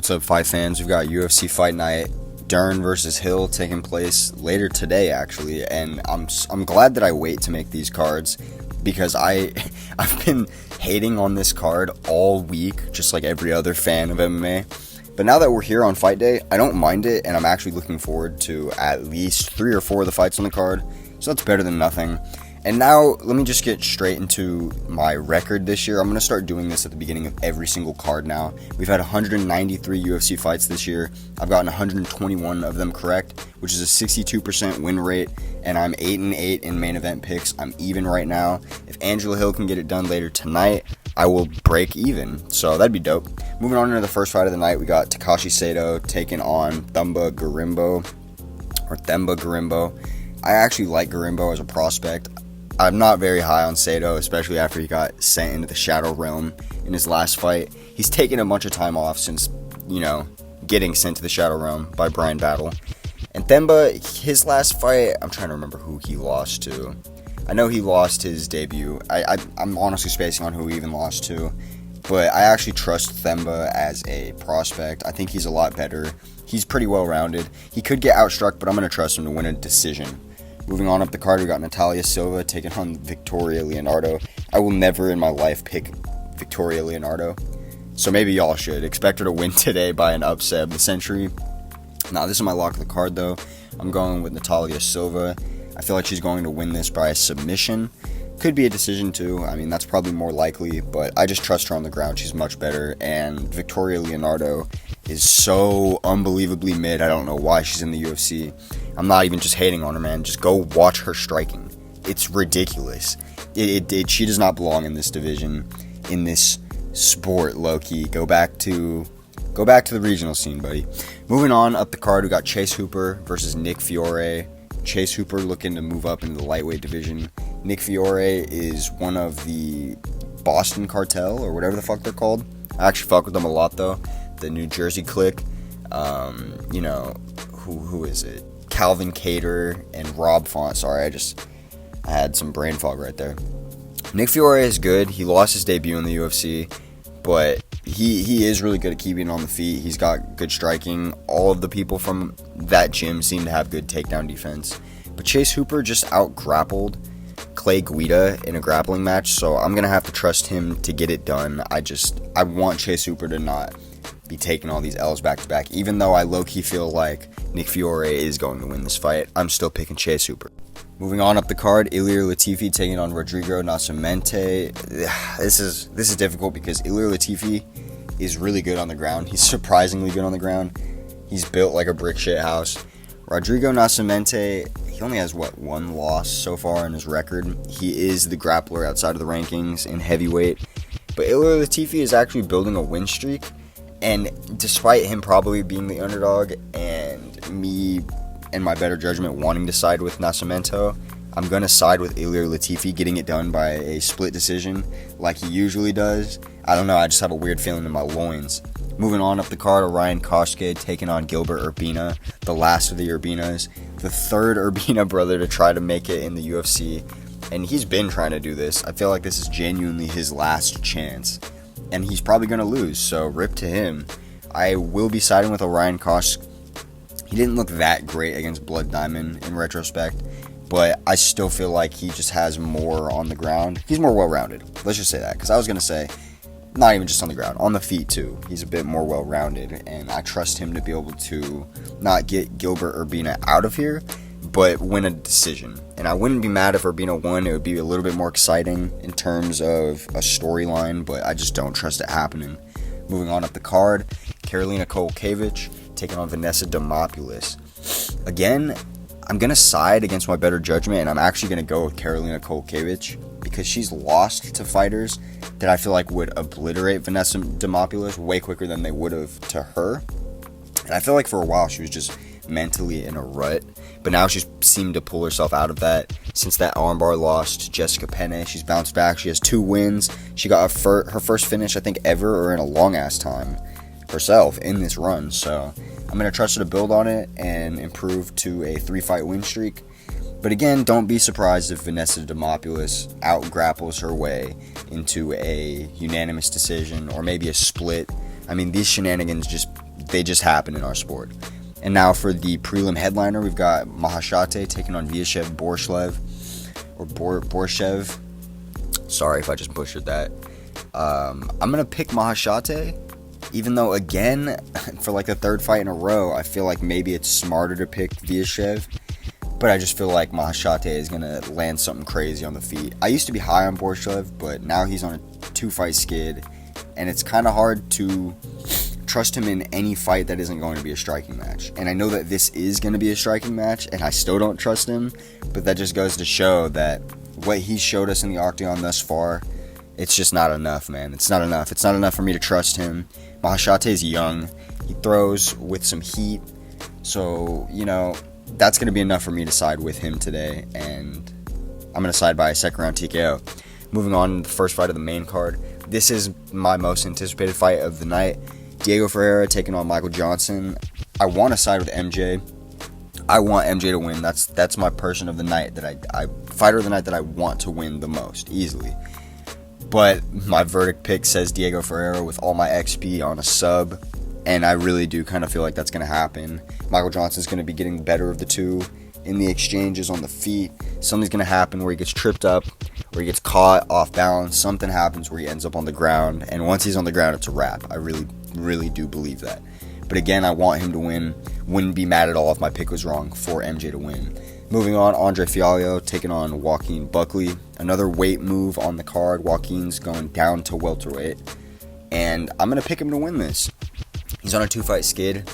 What's up, fight fans? We've got UFC Fight Night, Dern versus Hill taking place later today, actually, and I'm glad that I wait to make these cards because I've been hating on this card all week, just like every other fan of MMA. But now that we're here on fight day, I don't mind it, and I'm actually looking forward to at least 3 or 4 of the fights on the card, so that's better than nothing. And now, let me just get straight into my record this year. I'm going to start doing this at the beginning of every single card now. We've had 193 UFC fights this year. I've gotten 121 of them correct, which is a 62% win rate, and I'm 8-8 in main event picks. I'm even right now. If Angela Hill can get it done later tonight, I will break even, so that'd be dope. Moving on into the first fight of the night, we got Takashi Sato taking on Themba Gorimbo. I actually like Gorimbo as a prospect. I'm not very high on Sato, especially after he got sent into the Shadow Realm in his last fight. He's taken a bunch of time off since, getting sent to the Shadow Realm by Brian Battle. And Themba, his last fight, I'm trying to remember who he lost to. I know he lost his debut. I'm honestly spacing on who he even lost to. But I actually trust Themba as a prospect. I think he's a lot better. He's pretty well-rounded. He could get outstruck, but I'm going to trust him to win a decision. Moving on up the card, we got Natalia Silva taking on Victoria Leonardo. I will never in my life pick Victoria Leonardo, so maybe y'all should. Expect her to win today by an upset of the century. Now, this is my lock of the card, though. I'm going with Natalia Silva. I feel like she's going to win this by a submission. Could be a decision, too. I mean, that's probably more likely, but I just trust her on the ground. She's much better, and Victoria Leonardo is so unbelievably mid. I don't know why she's in the UFC. I'm not even just hating on her, man. Just go watch her striking. It's ridiculous. She does not belong in this division, in this sport, low-key. Go back to the regional scene, buddy. Moving on up the card, we got Chase Hooper versus Nick Fiore. Chase Hooper looking to move up into the lightweight division. Nick Fiore is one of the Boston Cartel, or whatever the fuck they're called. I actually fuck with them a lot, though. The New Jersey clique. Who is it? Calvin Cater and Rob Font. Sorry, I had some brain fog right there. Nick Fiore is good. He lost his debut in the UFC, but he is really good at keeping on the feet. He's got good striking. All of the people from that gym seem to have good takedown defense. But Chase Hooper just out-grappled Clay Guida in a grappling match, so I'm going to have to trust him to get it done. I want Chase Hooper to not be taking all these L's back-to-back. Even though I low-key feel like Nick Fiore is going to win this fight, I'm still picking Chase Hooper. Moving on up the card, Ilir Latifi taking on Rodrigo Nascimento. This is difficult because Ilir Latifi is really good on the ground. He's surprisingly good on the ground. He's built like a brick shit house. Rodrigo Nascimento, he only has, one loss so far in his record. He is the grappler outside of the rankings in heavyweight. But Ilir Latifi is actually building a win streak. And despite him probably being the underdog and me and my better judgment wanting to side with Nascimento, I'm going to side with Ilir Latifi getting it done by a split decision like he usually does. I don't know, I just have a weird feeling in my loins. Moving on up the card, Orion Koshke taking on Gilbert Urbina, the last of the Urbinas, the third Urbina brother to try to make it in the UFC. And he's been trying to do this. I feel like this is genuinely his last chance. And he's probably going to lose, so rip to him. I will be siding with Orion Koshke. He didn't look that great against Blood Diamond in retrospect, but I still feel like he just has more on the ground. He's more well-rounded. Let's just say that, because I was going to say, not even just on the ground, on the feet too. He's a bit more well-rounded, and I trust him to be able to not get Gilbert Urbina out of here, but win a decision. And I wouldn't be mad if Urbina won. It would be a little bit more exciting in terms of a storyline, but I just don't trust it happening. Moving on up the card, Karolina Kowalkiewicz taking on Vanessa Demopoulos. Again, I'm going to side against my better judgment, and I'm actually going to go with Karolina Kowalkiewicz because she's lost to fighters that I feel like would obliterate Vanessa Demopoulos way quicker than they would have to her. And I feel like for a while she was just mentally in a rut, but now she's seemed to pull herself out of that. Since that armbar loss to Jessica Penne, she's bounced back. She has 2 wins. She got her first finish, I think, ever or in a long-ass time herself in this run. So I'm going to trust her to build on it and improve to a 3-fight win streak. But again, don't be surprised if Vanessa Demopoulos out-grapples her way into a unanimous decision or maybe a split. I mean, these shenanigans just they just happen in our sport. And now for the prelim headliner, we've got Mahashate taking on Vyacheslav Borshev. Sorry if I just butchered that. I'm going to pick Mahashate, even though, again, for like the third fight in a row, I feel like maybe it's smarter to pick Vyacheslav. But I just feel like Mahashate is going to land something crazy on the feet. I used to be high on Borshev, but now he's on a 2-fight skid. And it's kind of hard to trust him in any fight that isn't going to be a striking match. And I know that this is going to be a striking match, and I still don't trust him. But that just goes to show that what he showed us in the octagon thus far, it's just not enough, man. It's not enough. It's not enough for me to trust him. Mahashate is young. He throws with some heat. So, that's going to be enough for me to side with him today. And I'm going to side by a second round TKO. Moving on to the first fight of the main card. This is my most anticipated fight of the night. Diego Ferreira taking on Michael Johnson. I want to side with MJ. I want MJ to win. That's my person of the night, fighter of the night that I want to win the most, easily. But my verdict pick says Diego Ferreira with all my XP on a sub, and I really do kind of feel like that's going to happen. Michael Johnson's going to be getting the better of the two in the exchanges on the feet. Something's going to happen where he gets tripped up, where he gets caught off balance. Something happens where he ends up on the ground, and once he's on the ground, it's a wrap. I really do believe that. But again, I want him to win. Wouldn't be mad at all if my pick was wrong for MJ to win. Moving on, Andre Fialho taking on Joaquin Buckley. Another weight move on the card. Joaquin's going down to welterweight, and I'm going to pick him to win this. He's on a 2-fight skid.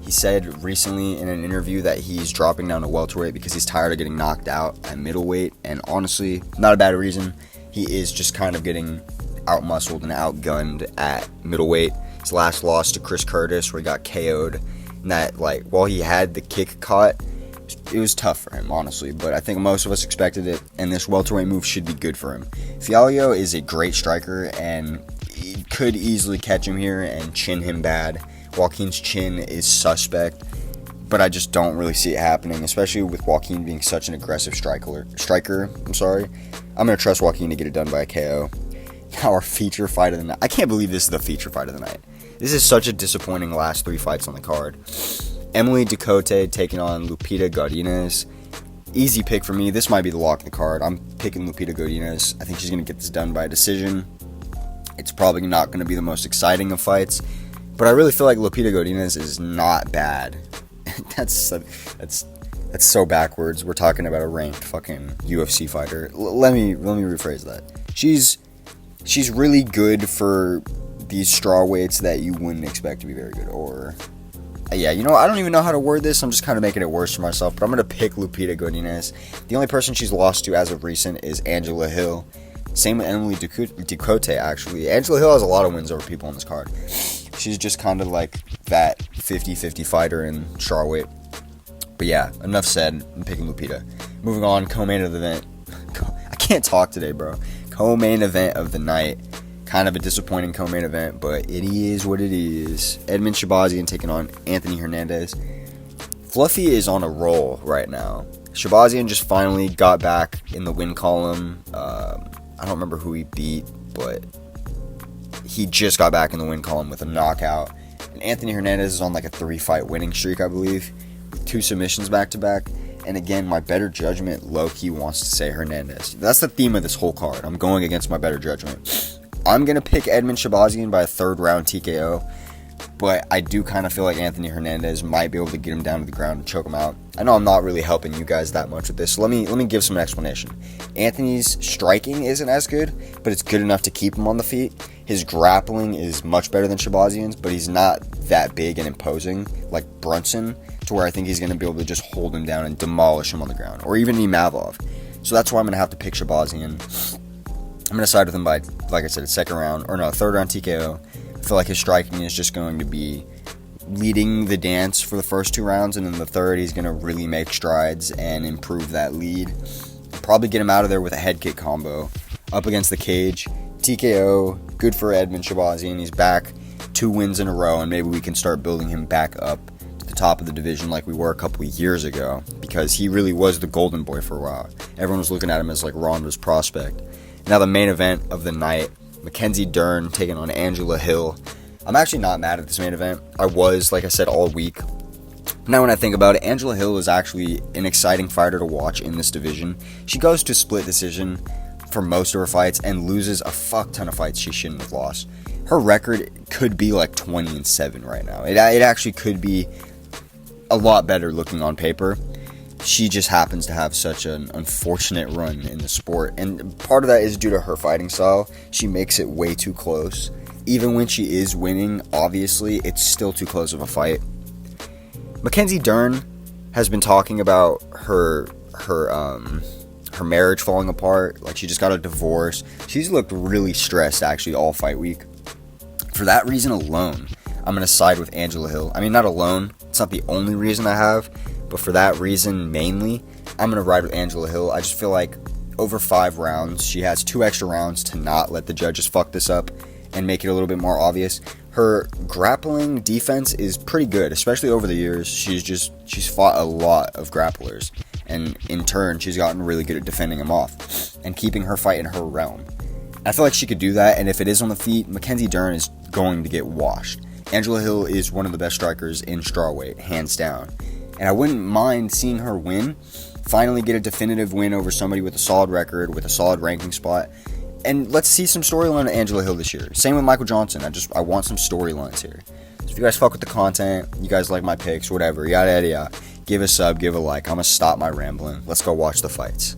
He said recently in an interview that he's dropping down to welterweight because he's tired of getting knocked out at middleweight, and honestly, not a bad reason. He is just kind of getting outmuscled and outgunned at middleweight. His last loss to Chris Curtis, where he got KO'd, and that, while he had the kick caught, it was tough for him, honestly. But I think most of us expected it, and this welterweight move should be good for him. Fialho is a great striker, and he could easily catch him here and chin him bad. Joaquin's chin is suspect, but I just don't really see it happening, especially with Joaquin being such an aggressive striker. I'm going to trust Joaquin to get it done by a KO. Now our feature fight of the night. I can't believe this is the feature fight of the night. This is such a disappointing last 3 fights on the card. Emily Ducote taking on Lupita Godinez. Easy pick for me. This might be the lock of the card. I'm picking Lupita Godinez. I think she's going to get this done by a decision. It's probably not going to be the most exciting of fights, but I really feel like Lupita Godinez is not bad. That's so backwards. We're talking about a ranked fucking UFC fighter. Let me rephrase that. She's really good for these straw weights that you wouldn't expect to be very good. Or, yeah, I don't even know how to word this. I'm just kind of making it worse for myself. But I'm going to pick Lupita Godinez. The only person she's lost to as of recent is Angela Hill. Same with Emily Ducote, actually. Angela Hill has a lot of wins over people on this card. She's just kind of like that 50-50 fighter in strawweight. But yeah, enough said. I'm picking Lupita. Moving on, co-main event. I can't talk today, bro. Co-main event of the night. Kind of a disappointing co-main event, but it is what it is. Edmund Shabazian taking on Anthony Hernandez. Fluffy is on a roll right now. Shabazian just finally got back in the win column. I don't remember who he beat, but he just got back in the win column with a knockout. And Anthony Hernandez is on like a 3-fight winning streak, I believe, with 2 submissions back-to-back. And again, my better judgment low-key wants to say Hernandez. That's the theme of this whole card. I'm going against my better judgment. I'm going to pick Edmund Shabazian by a 3rd round TKO, but I do kind of feel like Anthony Hernandez might be able to get him down to the ground and choke him out. I know I'm not really helping you guys that much with this, so let me give some explanation. Anthony's striking isn't as good, but it's good enough to keep him on the feet. His grappling is much better than Shabazian's, but he's not that big and imposing like Brunson, to where I think he's going to be able to just hold him down and demolish him on the ground, or even Imavov. So that's why I'm going to have to pick Shabazian. I'm going to side with him by, like I said, a 3rd round TKO. I feel like his striking is just going to be leading the dance for the first 2 rounds, and then the 3rd he's going to really make strides and improve that lead. Probably get him out of there with a head kick combo. Up against the cage. TKO, good for Edmund Shabazian. He's back 2 wins in a row, and maybe we can start building him back up to the top of the division like we were a couple of years ago, because he really was the golden boy for a while. Everyone was looking at him as like Ronda's prospect. Now the main event of the night, Mackenzie Dern taking on Angela Hill. I'm actually not mad at this main event. I was, like I said, all week. Now when I think about it, Angela Hill is actually an exciting fighter to watch in this division. She goes to split decision for most of her fights and loses a fuck ton of fights she shouldn't have lost. Her record could be like 20-7 right now. It actually could be a lot better looking on paper. She just happens to have such an unfortunate run in the sport, and part of that is due to her fighting style. She makes it way too close. Even when she is winning, obviously, it's still too close of a fight. Mackenzie Dern has been talking about her marriage falling apart. Like, she just got a divorce. She's looked really stressed, actually, all fight week. For that reason alone, I'm going to side with Angela Hill. I mean, not alone. It's not the only reason I have. But for that reason, mainly, I'm going to ride with Angela Hill. I just feel like over 5 rounds, she has 2 extra rounds to not let the judges fuck this up and make it a little bit more obvious. Her grappling defense is pretty good, especially over the years. She's fought a lot of grapplers, and in turn, she's gotten really good at defending them off and keeping her fight in her realm. I feel like she could do that, and if it is on the feet, Mackenzie Dern is going to get washed. Angela Hill is one of the best strikers in strawweight, hands down. And I wouldn't mind seeing her win, finally get a definitive win over somebody with a solid record, with a solid ranking spot. And let's see some storyline of Angela Hill this year. Same with Michael Johnson. I want some storylines here. So if you guys fuck with the content, you guys like my picks, whatever, yada yada yada, give a sub, give a like. I'm going to stop my rambling. Let's go watch the fights.